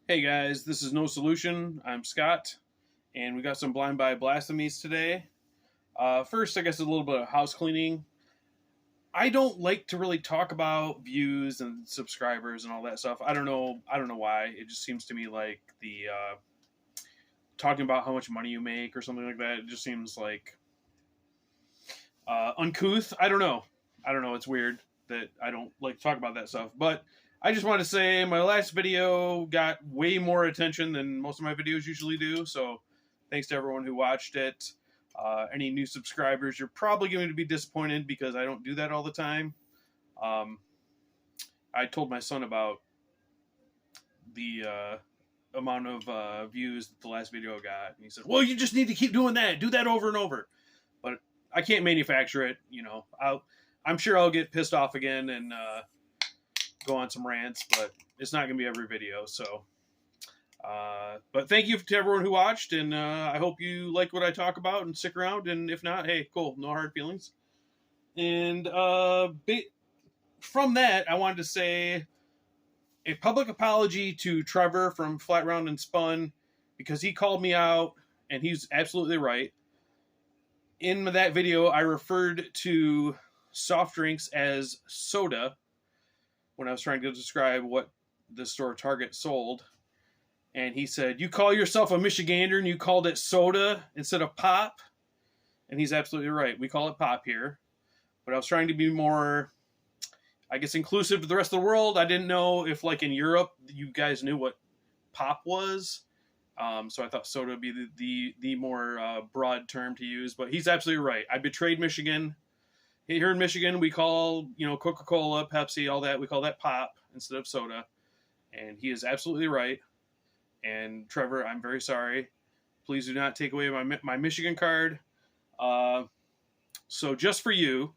Hey guys, this is No Solution. I'm Scott, and we got some Blind by Blasphemies today. First, I guess a little bit of house cleaning. I don't like to really talk about views and subscribers and all that stuff. I don't know. I don't know why. It just seems to me like the talking about how much money you make or something like that. It just seems like uncouth. I don't know. I don't know. It's weird that I don't like to talk about that stuff, but I just want to say my last video got way more attention than most of my videos usually do, so thanks to everyone who watched it. Any new subscribers, you're probably going to be disappointed because I don't do that all the time. I told my son about the amount of views that the last video got, and he said, well, you just need to keep doing that. Do that over and over. But I can't manufacture it, you know. I'm sure I'll get pissed off again and go on some rants, but it's not going to be every video, so but thank you to everyone who watched, and I hope you like what I talk about and stick around, and if not, hey, cool, no hard feelings. And from that, I wanted to say a public apology to Trevor from Flat Round and Spun, because he called me out, and he's absolutely right. In that video, I referred to soft drinks as soda when I was trying to describe what the store Target sold. And he said, you call yourself a Michigander and you called it soda instead of pop? And he's absolutely right. We call it pop here. But I was trying to be more, I guess, inclusive to the rest of the world. I didn't know if, like, in Europe, you guys knew what pop was. So I thought soda would be the more broad term to use. But he's absolutely right. I betrayed Michigan. Here in Michigan, we call, Coca-Cola, Pepsi, all that, we call that pop instead of soda. And he is absolutely right. And Trevor, I'm very sorry. Please do not take away my Michigan card. So just for you,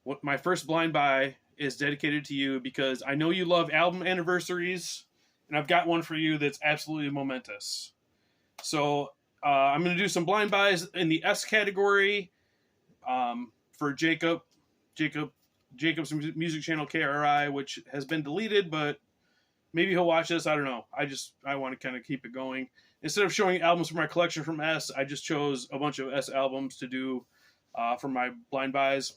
what my first blind buy is dedicated to you, because I know you love album anniversaries, and I've got one for you that's absolutely momentous. So I'm going to do some blind buys in the S category. For Jacob's music channel KRI, which has been deleted, but maybe he'll watch this. I don't know. I want to kind of keep it going. Instead of showing albums from my collection from S, I just chose a bunch of S albums to do for my blind buys.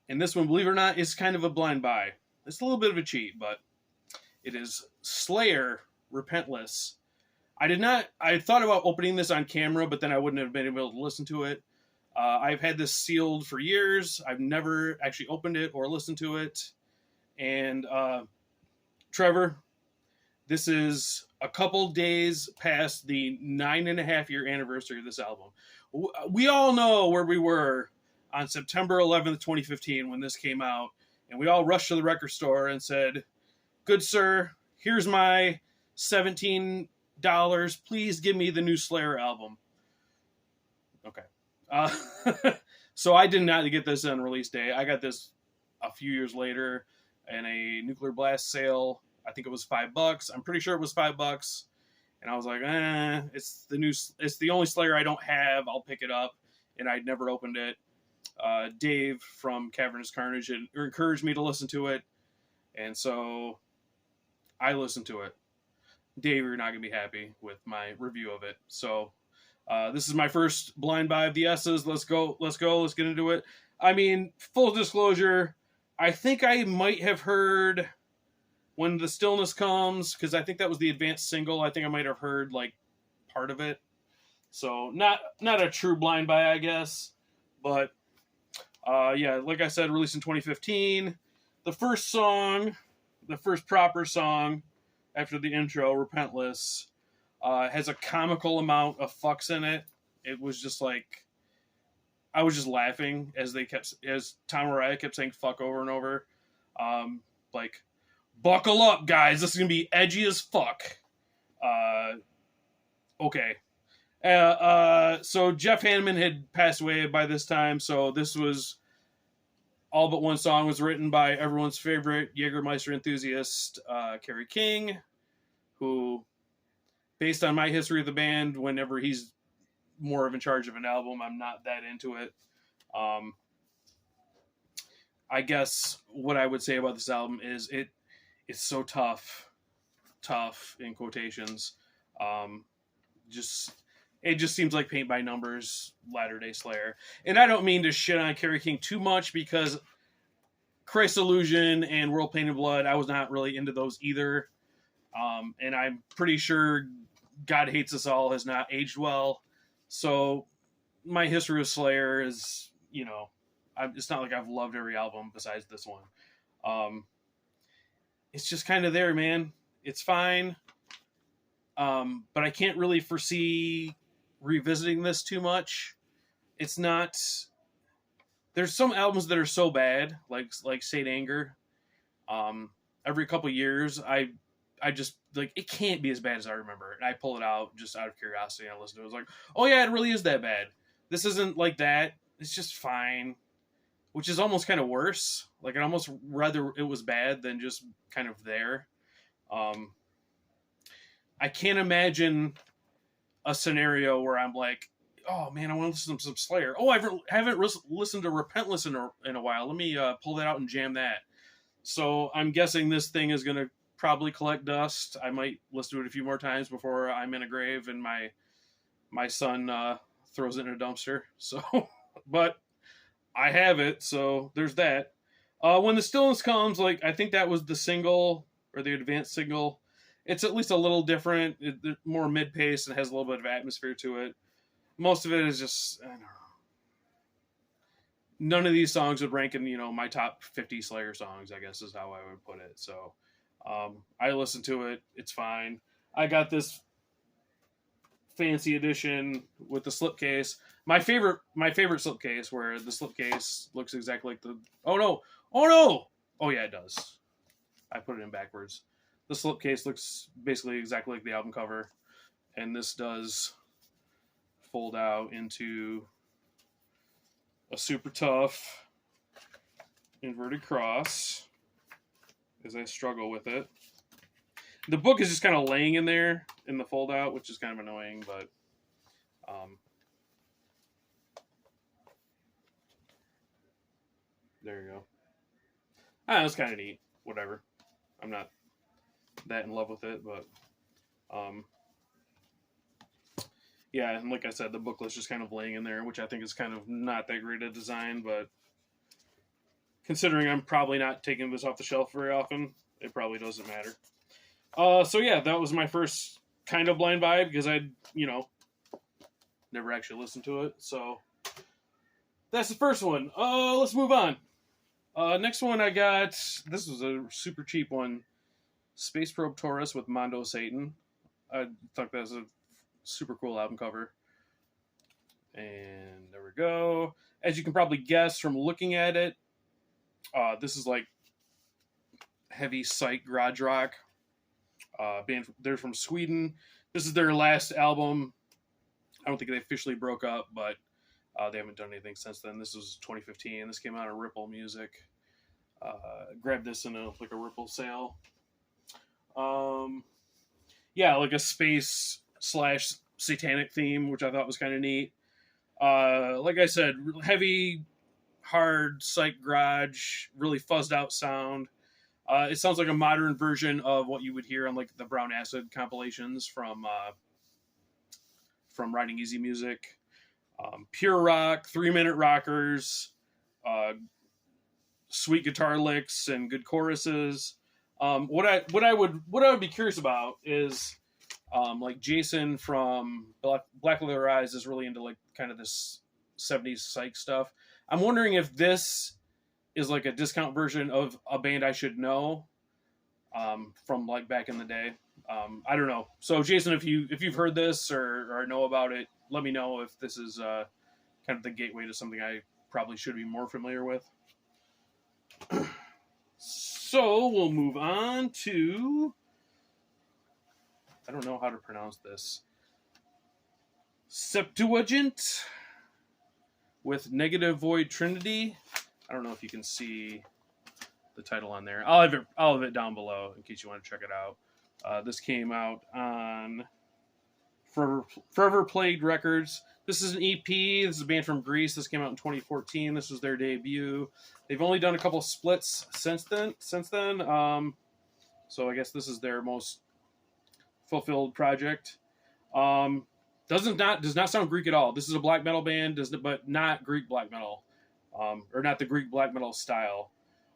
And this one, believe it or not, is kind of a blind buy. It's a little bit of a cheat, but it is Slayer, Repentless. I thought about opening this on camera, but then I wouldn't have been able to listen to it. I've had this sealed for years. I've never actually opened it or listened to it. And Trevor, this is a couple days past the 9.5-year anniversary of this album. We all know where we were on September 11th, 2015, when this came out. And we all rushed to the record store and said, good sir, here's my $17. Please give me the new Slayer album. Okay. So I did not get this on release day. I got this a few years later in a Nuclear Blast sale. I think it was $5. I'm pretty sure it was $5. And I was like, it's the only Slayer I don't have. I'll pick it up. And I'd never opened it. Dave from Cavernous Carnage had encouraged me to listen to it. And so I listened to it. Dave, you're not going to be happy with my review of it. So this is my first blind buy of the S's. Let's go. Let's get into it. I mean, full disclosure, I think I might have heard When the Stillness Comes, because I think that was the advanced single. I think I might have heard, like, part of it. So not a true blind buy, I guess. But, yeah, like I said, released in 2015. The first proper song after the intro, Repentless, has a comical amount of fucks in it. It was just like, I was just laughing as Tom Araya kept saying fuck over and over. Like, buckle up, guys. This is going to be edgy as fuck. Okay. So Jeff Hanneman had passed away by this time, so this was all but one song was written by everyone's favorite Jägermeister enthusiast, Kerry King, who, based on my history of the band, whenever he's more of in charge of an album, I'm not that into it. I guess what I would say about this album is it's so tough. tough in quotations. Just it just seems like paint by numbers Latter-day Slayer. And I don't mean to shit on Kerry King too much, because Christ Illusion and World Painted Blood, I was not really into those either. And I'm pretty sure God Hates Us All has not aged well. So my history with Slayer is, it's not like I've loved every album besides this one. It's just kind of there, man. It's fine. But I can't really foresee revisiting this too much. It's not... There's some albums that are so bad, like Saint Anger. Every couple years, I just, like, it can't be as bad as I remember. And I pull it out just out of curiosity, and I listen to it. I was like, oh yeah, it really is that bad. This isn't like that. It's just fine. Which is almost kind of worse. Like, I'd almost rather it was bad than just kind of there. I can't imagine a scenario where I'm like, oh man, I want to listen to some Slayer. Oh, I haven't listened to Repentless in a while. Let me pull that out and jam that. So I'm guessing this thing is going to probably collect dust. I might listen to it a few more times before I'm in a grave and my son throws it in a dumpster. So, but I have it, so there's that. When the Stillness Comes, like, I think that was the single or the advanced single. It's at least a little different, more mid-paced, and has a little bit of atmosphere to it. Most of it is just, I don't know. None of these songs would rank in, my top 50 Slayer songs, I guess is how I would put it. So, I listened to it. It's fine. I got this fancy edition with the slipcase. My favorite slipcase, where the slipcase looks exactly like the... Oh, no! Oh, yeah, it does. I put it in backwards. The slipcase looks basically exactly like the album cover. And this does fold out into a super tough inverted cross as I struggle with it. The book is just kind of laying in there in the fold out, which is kind of annoying, but there you go. That's kind of neat. Whatever. I'm not that in love with it, but yeah, and like I said, the booklet's just kind of laying in there, which I think is kind of not that great a design, but considering I'm probably not taking this off the shelf very often, it probably doesn't matter. So yeah, that was my first kind of blind buy, because I'd, never actually listened to it, so that's the first one. Let's move on. Next one I got, this was a super cheap one, Space Probe Taurus with Mondo Satan. I thought that was a super cool album cover. And there we go. As you can probably guess from looking at it, this is like heavy psych garage rock. Band, they're from Sweden. This is their last album. I don't think they officially broke up, but they haven't done anything since then. This was 2015. This came out of Ripple Music. Grabbed this in a Ripple sale. Yeah, like a space / satanic theme, which I thought was kind of neat. Like I said, heavy, hard psych garage, really fuzzed out sound. It sounds like a modern version of what you would hear on like the Brown Acid compilations from Riding Easy Music. Pure rock, 3-minute rockers, sweet guitar licks, and good choruses. What I would be curious about is like Jason from Black Leather Eyes is really into like kind of this 70s psych stuff. I'm wondering if this is like a discount version of a band I should know from like back in the day. I don't know. So Jason, if you've heard this or know about it, let me know if this is kind of the gateway to something I probably should be more familiar with. So we'll move on to, I don't know how to pronounce this, Septuagint with Negative Void Trinity. I don't know if you can see the title on there. I'll have it down below in case you want to check it out. This came out on Forever Plagued Records. This is an EP. This is a band from Greece. This came out in 2014. This was their debut. They've only done a couple splits since then. So I guess this is their most fulfilled project. Does not sound Greek at all. This is a black metal band, but not Greek black metal, or not the Greek black metal style.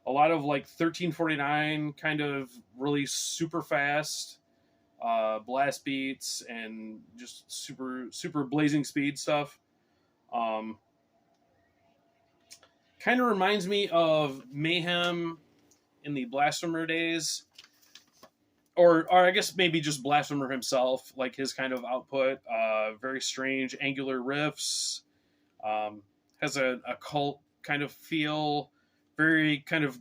A lot of like 1349 kind of really super fast blast beats and just super blazing speed stuff. Kind of reminds me of Mayhem in the Blasphemer days, or I guess maybe just Blasphemer himself, like his kind of output. Very strange angular riffs, has a cult kind of feel, very kind of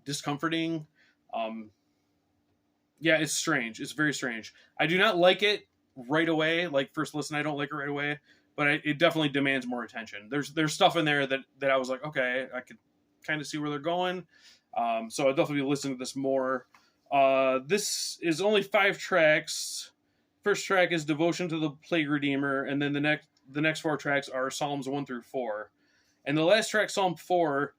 discomforting. Yeah, it's strange. It's very strange. I do not like it right away. Like first listen, I don't like it right away, but it definitely demands more attention. There's stuff in there that I was like, okay, I could kind of see where they're going. So I'll definitely be listening to this more. This is only 5 tracks. First track is Devotion to the Plague Redeemer, and then the next 4 tracks are Psalms 1 through 4. And the last track, Psalm 4,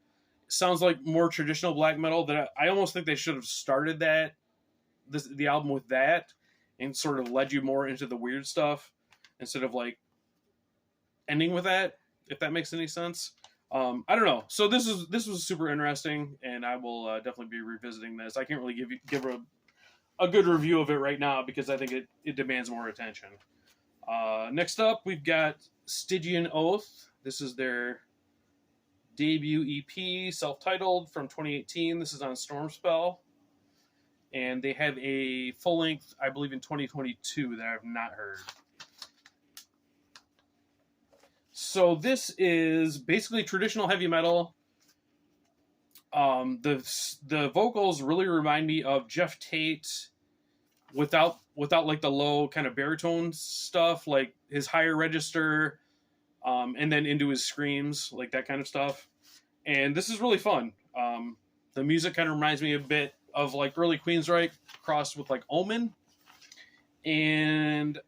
sounds like more traditional black metal. That I almost think they should have started the album with that, and sort of led you more into the weird stuff instead of like ending with that. If that makes any sense. I don't know. So this was super interesting, and I will definitely be revisiting this. I can't really give a good review of it right now because I think it demands more attention. Next up, we've got Stygian Oath. This is their debut EP, self-titled, from 2018. This is on Stormspell, and they have a full length, I believe, in 2022 that I have not heard. So this is basically traditional heavy metal. The vocals really remind me of Jeff Tate without like the low kind of baritone stuff, like his higher register, and then into his screams, like that kind of stuff. And this is really fun. The music kind of reminds me a bit of like early Queensryche crossed with like Omen. And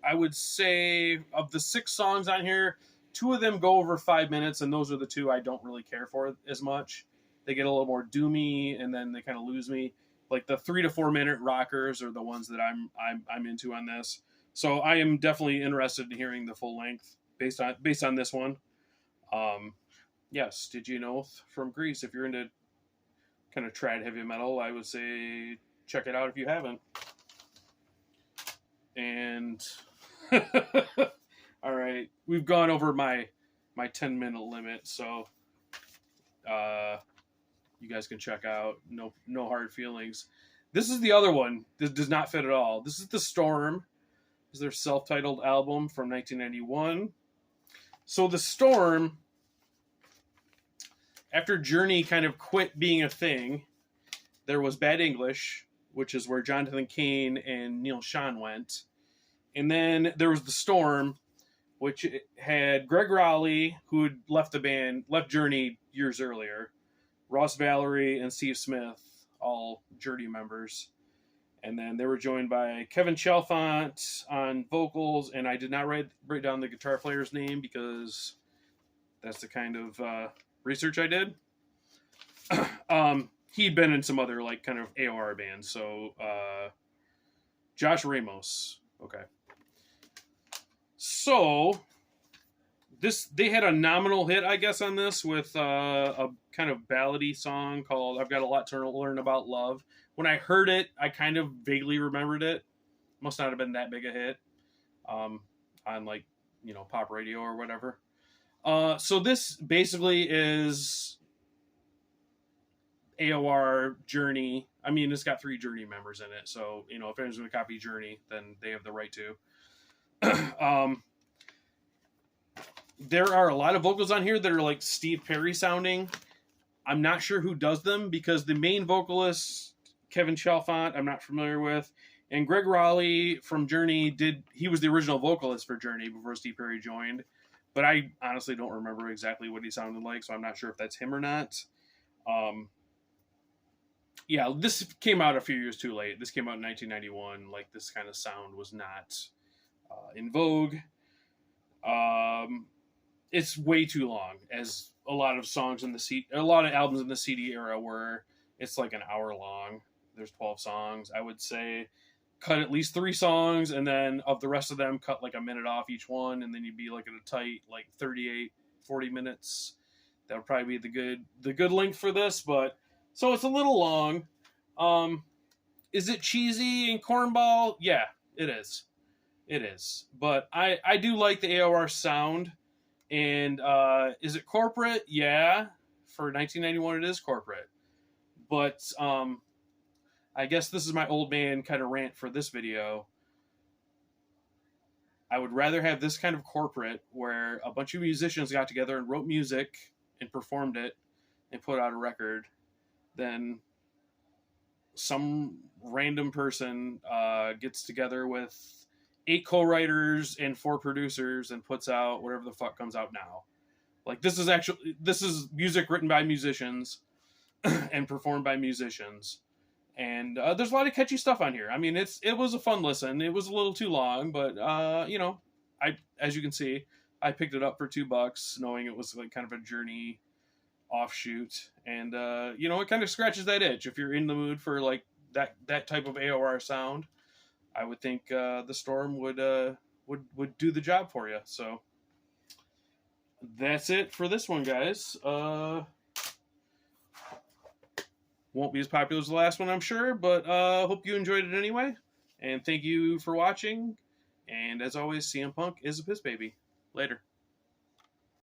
I would say of the 6 songs on here, 2 of them go over 5 minutes, and those are the 2 I don't really care for as much. They get a little more doomy, and then they kind of lose me. Like the 3 to 4 minute rockers are the ones that I'm into on this. So I am definitely interested in hearing the full length based on this one. Yes, Stygian Oath from Greece. If you're into kind of trad heavy metal, I would say check it out if you haven't. And all right, we've gone over my 10-minute limit, so you guys can check out. No hard feelings. This is the other one. This does not fit at all. This is The Storm. This is their self-titled album from 1991. So The Storm, after Journey kind of quit being a thing, there was Bad English, which is where Jonathan Cain and Neil Schon went. And then there was The Storm, which had Greg Rowley, who had left Journey years earlier, Ross Valerie and Steve Smith, all Journey members. And then they were joined by Kevin Chalfant on vocals, and I did not write down the guitar player's name because that's the kind of research I did. He'd been in some other like kind of AOR bands, so Josh Ramos. Okay. So they had a nominal hit, I guess, on this with a kind of ballady song called "I've Got a Lot to Learn About Love." When I heard it, I kind of vaguely remembered it. Must not have been that big a hit on like pop radio or whatever. So this basically is AOR Journey. I mean, it's got 3 Journey members in it, so if anyone's going to copy Journey, then they have the right to. There are a lot of vocals on here that are like Steve Perry sounding. I'm not sure who does them because the main vocalist, Kevin Chalfant, I'm not familiar with, and Greg Rowley from Journey he was the original vocalist for Journey before Steve Perry joined, but I honestly don't remember exactly what he sounded like, so I'm not sure if that's him or not. Yeah, this came out a few years too late. This came out in 1991. Like, this kind of sound was not in vogue. It's way too long, as a lot of songs in a lot of albums in the CD era were. It's like an hour long. There's 12 songs. I would say cut at least 3 songs, and then of the rest of them, cut like a minute off each one, and then you'd be like at a tight like 38, 40 minutes. That would probably be the good length for this, but so it's a little long. Is it cheesy and cornball? Yeah, it is. It is. But I do like the AOR sound. And is it corporate? Yeah. For 1991, it is corporate. But I guess this is my old man kind of rant for this video. I would rather have this kind of corporate where a bunch of musicians got together and wrote music and performed it and put out a record than some random person gets together with 8 co-writers and 4 producers and puts out whatever the fuck comes out now. Like, this is music written by musicians and performed by musicians. And there's a lot of catchy stuff on here. I mean, it was a fun listen. It was a little too long, but as you can see, I picked it up for $2, knowing it was like kind of a Journey offshoot, and it kind of scratches that itch. If you're in the mood for like that type of AOR sound, I would think the Storm would do the job for you. So that's it for this one, guys. Won't be as popular as the last one, I'm sure, but hope you enjoyed it anyway. And thank you for watching. And as always, CM Punk is a piss baby. Later.